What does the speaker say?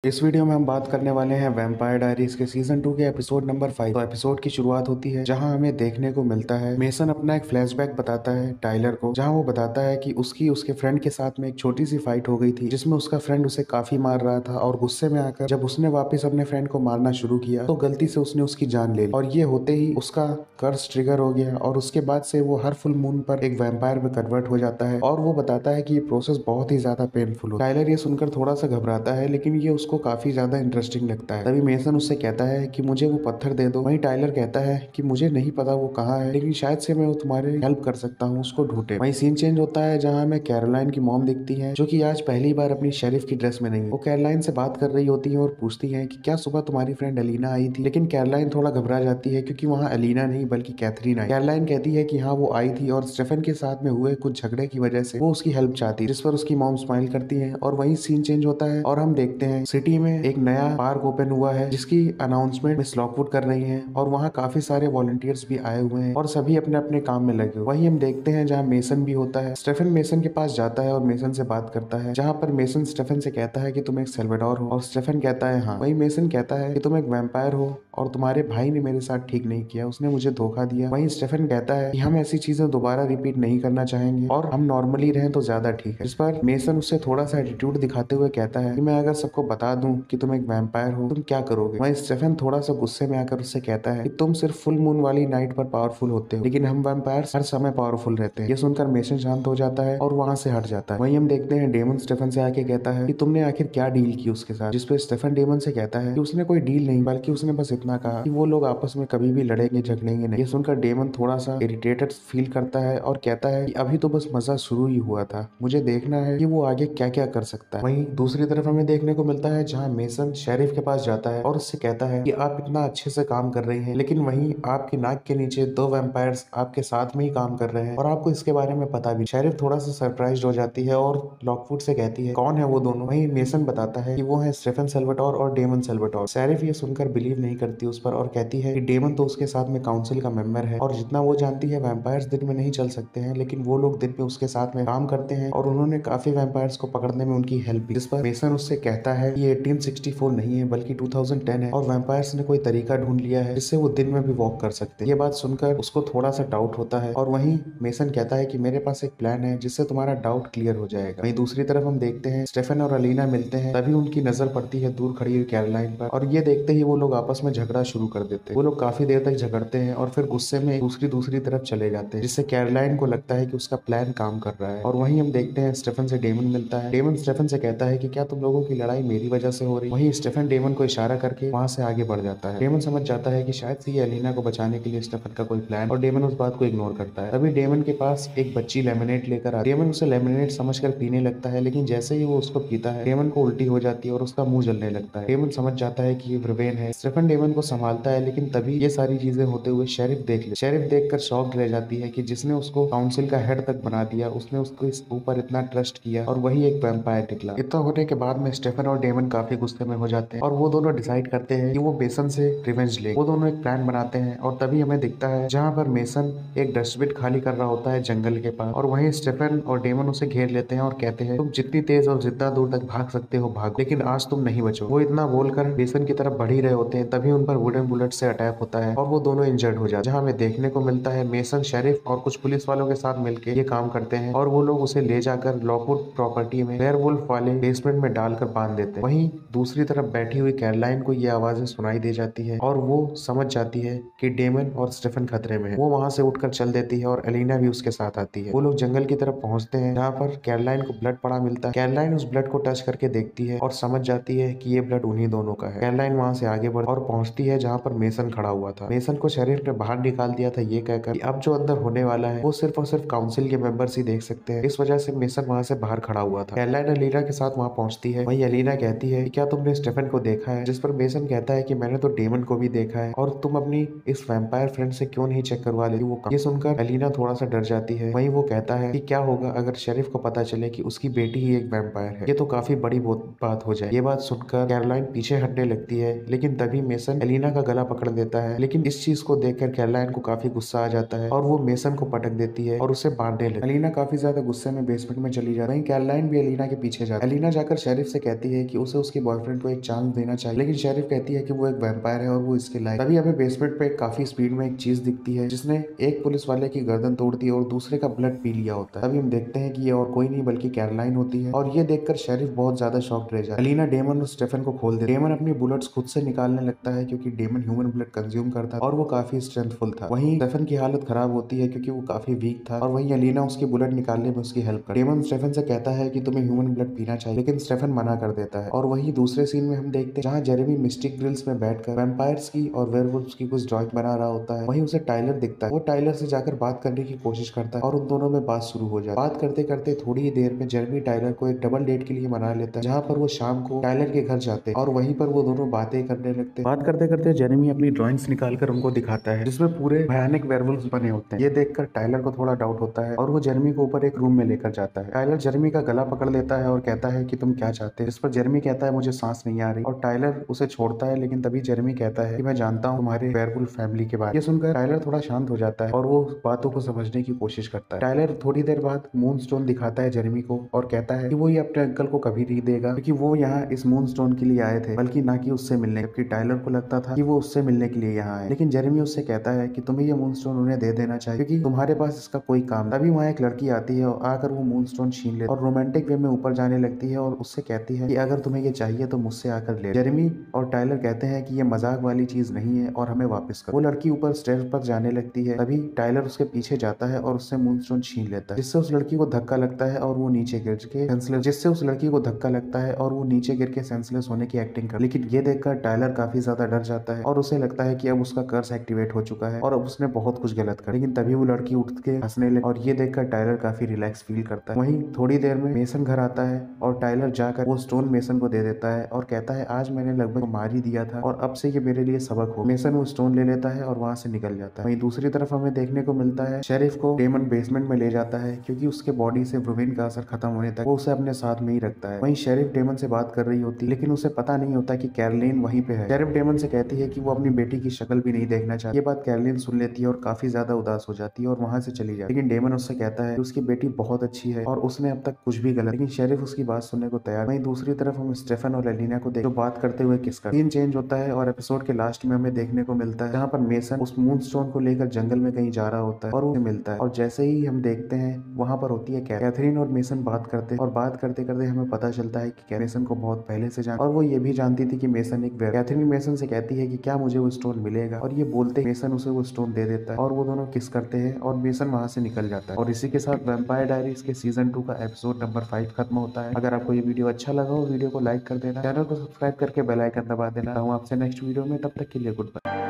इस वीडियो में हम बात करने वाले हैं वैम्पायर डायरीज के सीजन 2 के एपिसोड नंबर 5। तो एपिसोड की शुरुआत होती है जहां हमें देखने को मिलता है मेसन अपना एक फ्लैशबैक बताता है टाइलर को, जहां वो बताता है कि उसकी उसके फ्रेंड के साथ में एक छोटी सी फाइट हो गई थी जिसमें उसका फ्रेंड उसे काफी मार रहा था और गुस्से में आकर जब उसने वापस अपने फ्रेंड को मारना शुरू किया तो गलती से उसने उसकी जान ले ली और ये होते ही उसका कर्स ट्रिगर हो गया और उसके बाद से वो हर फुल मून पर एक वैम्पायर में कन्वर्ट हो जाता है। और वो बताता है कि ये प्रोसेस बहुत ही ज्यादा पेनफुल हो। टाइलर ये सुनकर थोड़ा सा घबराता है लेकिन ये उसको काफी ज्यादा इंटरेस्टिंग लगता है। तभी मेसन उससे कहता है कि मुझे वो पत्थर दे दो। वहीं टाइलर कहता है कि मुझे नहीं पता वो कहाँ है लेकिन शायद से मैं वो तुम्हारे हेल्प कर सकता हूँ उसको ढूंढे। वहीं सीन चेंज होता है जहाँ हमें कैरोलाइन की मॉम दिखती है जो कि आज पहली बार अपनी शेरिफ की ड्रेस में नहीं है। वो कैरोलाइन से बात कर रही होती है और पूछती है कि क्या सुबह तुम्हारी फ्रेंड अलीना आई थी, लेकिन कैरोलाइन थोड़ा घबरा जाती है क्योंकि वहाँ अलीना नहीं बल्कि कैथरीन आई। कैरोलाइन कहती है कि हाँ वो आई थी और स्टेफन के साथ में हुए कुछ झगड़े की वजह से वो उसकी हेल्प चाहती है, जिस पर उसकी मॉम स्माइल करती है। और वहीं सीन चेंज होता है और हम देखते हैं सिटी में एक नया पार्क ओपन हुआ है जिसकी अनाउंसमेंट मिस लॉकवुड कर रही है और वहाँ काफी सारे वॉलंटियर्स भी आए हुए हैं और सभी अपने अपने काम में लगे हुए। वहीं हम देखते हैं जहाँ मेसन भी होता है। स्टेफन मेसन के पास जाता है और मेसन से बात करता है, जहाँ पर मेसन स्टेफन से कहता है कि तुम एक सेल्वाडोर हो और स्टेफन कहता है हाँ। वहीं मेसन कहता है कि तुम एक वैम्पायर हो और तुम्हारे भाई ने मेरे साथ ठीक नहीं किया, उसने मुझे धोखा दिया। वहीं स्टेफन कहता है कि हम ऐसी चीजें दोबारा रिपीट नहीं करना चाहेंगे और हम नॉर्मली रहें तो ज्यादा ठीक है। इस पर मेसन उससे थोड़ा सा एटीट्यूड दिखाते हुए कहता है कि मैं अगर सबको बता दूं कि तुम एक वैम्पायर हो तुम क्या करोगे। वहीं स्टेफन थोड़ा सा गुस्से में आकर उससे कहता है कि तुम सिर्फ फुल मून वाली नाइट पर पावरफुल होते हो लेकिन हम वैम्पायर हर समय पावरफुल रहते हैं। ये सुनकर मेसन शांत हो जाता है और वहां से हट जाता है। वहीं हम देखते हैं डेमन स्टेफन से आके कहता है कि तुमने आखिर क्या डील की उसके साथ, जिसपे स्टेफन डेमन से कहता है कि उसने कोई डील नहीं बल्कि उसने बस इतना कहा कि वो लोग आपस में कभी भी लड़ेंगे झगड़ेंगे नहीं। ये सुनकर डेमन थोड़ा सा इरिटेटेड फील करता है और कहता है कि अभी तो बस मजा शुरू ही हुआ था, मुझे देखना है कि वो आगे क्या क्या कर सकता है। वहीं दूसरी तरफ हमें देखने को मिलता है जहाँ मेसन शेरिफ के पास जाता है और उससे कहता है कि आप इतना अच्छे से काम कर रही हैं लेकिन वहीं आपकी नाक के नीचे दो वैम्पायर्स आपके साथ में ही काम कर रहे हैं और आपको इसके बारे में पता भी। शेरिफ थोड़ा सा सरप्राइज हो जाती है और लॉकवुड से कहती है कौन है वो दोनों। वहीं मेसन बताता है कि वो है स्टेफन सेल्वाटोर और डेमन सेल्वाटोर। शेरिफ ये सुनकर बिलीव नहीं करती उस पर और कहती है कि डेमन तो उसके साथ में काउंसिल का मेंबर है और जितना वो जानती है वैम्पायर्स दिन में नहीं चल सकते हैं लेकिन वो लोग दिन में उसके साथ में काम करते हैं और उन्होंने काफी वैम्पायर्स को पकड़ने में उनकी हेल्प की। जिस पर मेसन उससे कहता है कि 1864 नहीं है बल्कि 2010 है और वैम्पायर्स ने कोई तरीका ढूंढ लिया है जिससे वो दिन में भी वॉक कर सकते हैं। ये बात सुनकर उसको थोड़ा सा डाउट होता है और वहीं मेसन कहता है कि मेरे पास एक प्लान है जिससे तुम्हारा डाउट क्लियर हो जाएगा। वहीं दूसरी तरफ हम देखते हैं स्टेफन और अलीना मिलते हैं, तभी उनकी नजर पड़ती है दूर खड़ी हुई कैरोलाइन पर और ये देखते ही वो लोग आपस में झगड़ा शुरू कर देते हैं। वो लोग काफी देर तक झगड़ते हैं और फिर गुस्से में दूसरी तरफ चले जाते हैं, जिससे कैरोलाइन को लगता है कि उसका प्लान काम कर रहा है। और वहीं हम देखते हैं स्टेफन से डेमन मिलता है। डेमन स्टेफन से कहता है कि क्या तुम लोगों की लड़ाई मेरी वजह से हो रही। वहीं स्टेफन डेमन को इशारा करके वहां से आगे बढ़ जाता है। डेमन समझ जाता है कि शायद से ये एलिना को बचाने के लिए स्टेफन का कोई प्लान, और डेमन उस बात को इग्नोर करता है। तभी डेमन के पास एक बच्ची लेमनेट लेकर आती है। डेमन उसे लेमनेट समझकर पीने लगता है लेकिन जैसे ही वो उसको पीता है डेमन को उल्टी हो जाती है और उसका मुंह जलने लगता है। डेमन समझ जाता है कि ये व्रवेन है। स्टेफन डेमन को संभालता है लेकिन तभी ये सारी चीजें होते हुए शेरिफ देख ले। शेरिफ देखकर शॉक रह जाती है कि जिसने उसको काउंसिल का हेड तक बना दिया उसने उसको इस ऊपर इतना ट्रस्ट किया और वही एक वैम्पायर निकला। इतना होने के बाद में स्टेफन और डेमन काफी गुस्से में हो जाते हैं और वो दोनों डिसाइड करते हैं कि वो मेसन से रिवेंज ले। वो दोनों एक प्लान बनाते हैं और तभी हमें दिखता है जहाँ पर मेसन एक डस्टबिन खाली कर रहा होता है जंगल के पास और वहीं स्टेफन और डेमन उसे घेर लेते हैं और कहते हैं तुम जितनी तेज और जितना दूर तक भाग सकते हो भागो लेकिन आज तुम नहीं बचो। वो इतना बोलकर मेसन की तरफ बढ़ ही रहे होते हैं, तभी उन पर वुडन बुलेट से अटैक होता है और वो दोनों इंजर्ड हो जाते हैं। जहाँ हमें देखने को मिलता है मेसन शेरिफ और कुछ पुलिस वालों के साथ मिलकर ये काम करते हैं और वो लोग उसे ले जाकर लॉकवुड प्रॉपर्टी में वेयरवुल्फ वाले बेसमेंट में डालकर बांध देते हैं। वहीं दूसरी तरफ बैठी हुई कैरोलाइन को ये आवाजें सुनाई दे जाती है और वो समझ जाती है कि डेमन और स्टेफन खतरे में है। वो वहां से उठकर चल देती है और एलिना भी उसके साथ आती है। वो लोग जंगल की तरफ पहुंचते हैं जहाँ पर कैरोलाइन को ब्लड पड़ा मिलता है। कैरोलाइन उस ब्लड को टच करके देखती है और समझ जाती है कि ये ब्लड उन्हीं दोनों का है। कैरोलाइन वहां से आगे बढ़ और पहुंचती है जहाँ पर मेसन खड़ा हुआ था। मेसन को शेरिफ ने बाहर निकाल दिया था ये कहकर कि अब जो अंदर होने वाला है वो सिर्फ और सिर्फ काउंसिल के मेंबर्स ही देख सकते हैं। इस वजह से मेसन वहां से बाहर खड़ा हुआ था। कैरोलाइन एलिना के साथ वहां पहुंचती है। वहीं एलिना कहती है कि क्या तुमने स्टेफन को देखा है, जिस पर मेसन कहता है कि मैंने तो डेमन को भी देखा है और तुम अपनी इस वैम्पायर फ्रेंड से क्यों नहीं चेक करवा लेती वो काम। ये सुनकर एलिना थोड़ा सा डर जाती है। वहीं वो कहता है कि क्या होगा अगर शेरिफ को पता चले कि उसकी बेटी ही एक वैम्पायर है, ये तो काफी बड़ी बात हो जाए। ये बात सुनकर कैरोलाइन पीछे हटने लगती है लेकिन तभी मेसन एलिना का गला पकड़ देता है। लेकिन इस चीज को देखकर कैरोलाइन को काफी गुस्सा आ जाता है और वो मेसन को पटक देती है और उसे मारने लगती है। एलिना काफी ज्यादा गुस्से में बेसमेंट में चली जा रही है। कैरोलाइन भी एलिना के पीछे जाती है। एलिना जाकर शेरिफ से कहती है कि उसे उसके बॉयफ्रेंड को एक चांस देना चाहिए, लेकिन शेरिफ कहती है कि वो एक वैम्पायर है और वो इसके लायक। तभी हमें बेसमेंट पे काफी स्पीड में एक चीज दिखती है जिसने एक पुलिस वाले की गर्दन तोड़ दी और दूसरे का ब्लड पी लिया होता है। तभी हम देखते हैं कि ये और कोई नहीं बल्कि कैरोलाइन होती है, और ये देखकर शेरिफ बहुत ज्यादा शॉक्ड रह जाता है। एलिना डेमन और स्टेफन को खोल देती है। डेमन अपनी बुलेट्स खुद से निकालने लगता है क्योंकि डेमन ह्यूमन ब्लड कंज्यूम करता था और वो काफी स्ट्रेंथफुल था। वहीं स्टेफन की हालत खराब होती है क्योंकि वो काफी वीक था, और वहीं एलिना उसकी बुलेट निकालने में उसकी हेल्प करती है। डेमन स्टेफन से कहता है कि तुम्हें ह्यूमन ब्लड पीना चाहिए, लेकिन स्टेफन मना कर देता है। और वहीं दूसरे सीन में हम देखते हैं जहाँ जेरेमी मिस्टिक ग्रिल्स में बैठकर वैम्पायर्स की और वेयरवुल्व्स की कुछ ड्राइंग बना रहा होता है। वहीं उसे टाइलर दिखता है। वो टाइलर से जाकर बात करने की कोशिश करता है और उन दोनों में बात शुरू हो जाती है। बात करते करते थोड़ी ही देर में जेरेमी टाइलर को एक डबल डेट के लिए मना लेता है, जहाँ पर वो शाम को टाइलर के घर जाते हैं और वहीं पर वो दोनों बातें करने लगते हैं। बात करते करते जेरेमी अपनी ड्राइंग्स निकालकर उनको दिखाता है जिसमें पूरे भयानक वेयरवुल्व्स बने होते हैं। ये देखकर टाइलर को थोड़ा डाउट होता है और वो जेरेमी को ऊपर एक रूम में लेकर जाता है। टाइलर जेरेमी का गला पकड़ लेता है और कहता है कि तुम क्या चाहते हैं, इस पर जेरेमी कहता है मुझे सांस नहीं आ रही, और टाइलर उसे छोड़ता है। लेकिन तभी जेरेमी कहता है कि मैं जानता हूँ तुम्हारे वेयरवुल्फ फैमिली के बारे में। ये सुनकर टाइलर थोड़ा शांत हो जाता है और वो बातों को समझने की कोशिश करता है। टाइलर थोड़ी देर बाद मूनस्टोन दिखाता है जेरेमी को और कहता है कि वो ये अपने अंकल को कभी नहीं देगा क्योंकि वो यहाँ इस मूनस्टोन के लिए आए थे, बल्कि ना कि उससे मिलने। जबकि टाइलर को लगता था कि वो उससे मिलने के लिए यहाँ आए, लेकिन जेरेमी उससे कहता है कि तुम्हें ये मूनस्टोन उन्हें दे देना चाहिए क्योंकि तुम्हारे पास इसका कोई काम। तभी वहाँ एक लड़की आती है और आकर वो मूनस्टोन छीन ले और रोमांटिक वे में ऊपर जाने लगती है और उससे कहती है कि अगर तुम्हें ये चाहिए तो मुझसे आकर ले। जेरेमी और टाइलर कहते हैं कि ये मजाक वाली चीज नहीं है और हमें वापस कर। वो लड़की ऊपर स्टेज पर जाने लगती है। तभी टाइलर उसके पीछे जाता है और उससे मूनस्टोन छीन लेता है, जिससे उस लड़की को धक्का लगता है और वो नीचे गिर के सेंसलेस जिससे उस लड़की को धक्का लगता है और वो नीचे गिर के सेंसलेस होने की एक्टिंग कर। लेकिन ये देखकर टाइलर काफी ज्यादा डर जाता है और उसे लगता है कि अब उसका कर्स एक्टिवेट हो चुका है और अब उसने बहुत कुछ गलत कर। लेकिन तभी वो लड़की उठ के हंसने लगी और ये देखकर टाइलर काफी रिलैक्स फील करता है। वहीं थोड़ी देर में मेसन घर आता है और टाइलर जाकर वो स्टोन मेसन को दे देता है और कहता है आज मैंने लगभग मार ही दिया था और अब से ये मेरे लिए सबक हो। मेसन वो स्टोन ले लेता है और वहां से निकल जाता है। वहीं दूसरी तरफ हमें देखने को मिलता है शेरिफ को डेमन बेसमेंट में ले जाता है क्योंकि उसके बॉडी से ब्रुविन का असर खत्म होने तक वो उसे अपने साथ में ही रखता है। वहीं शेरिफ डेमन से बात कर रही होती है, लेकिन उसे पता नहीं होता कि कैरोलिन वहीं पे है। शेरिफ डेमन से कहती है कि वो अपनी बेटी की शक्ल भी नहीं देखना चाहती। ये बात कैरोलिन सुन लेती है और काफी ज्यादा उदास हो जाती है और वहां से चली जाती है। लेकिन डेमन उससे कहता है कि उसकी बेटी बहुत अच्छी है और उसने अब तक कुछ भी गलत, लेकिन शेरिफ उसकी बात सुनने को तैयार। वहीं दूसरी तरफ हम स्टेफन और एलिना को जो बात करते हुए किस कर। सीन चेंज होता है और एपिसोड के लास्ट में हमें देखने को मिलता है जहाँ पर मेसन उस मूनस्टोन को लेकर जंगल में कहीं जा रहा होता है और वो मिलता है। और जैसे ही हम देखते हैं वहां पर होती है कैथरीन और मेसन बात करते हैं और बात करते करते हमें पता चलता है कि मेसन को बहुत पहले से जान और वो ये भी जानती थी कि मेसन एक वेयर। कैथरीन मेसन से कहती है कि क्या मुझे वो स्टोन मिलेगा, और ये बोलते मेसन उसे वो स्टोन दे देता है और वो दोनों किस करते हैं और मेसन वहां से निकल जाता है। और इसी के साथ वैम्पायर डायरीज के सीजन 2 का एपिसोड नंबर 5 खत्म होता है। अगर आपको ये वीडियो अच्छा लगा हो वीडियो को लाइक कर देना, चैनल को सब्सक्राइब करके बेल आइकन दबा देना। हूँ आपसे नेक्स्ट वीडियो में, तब तक के लिए गुड बाय।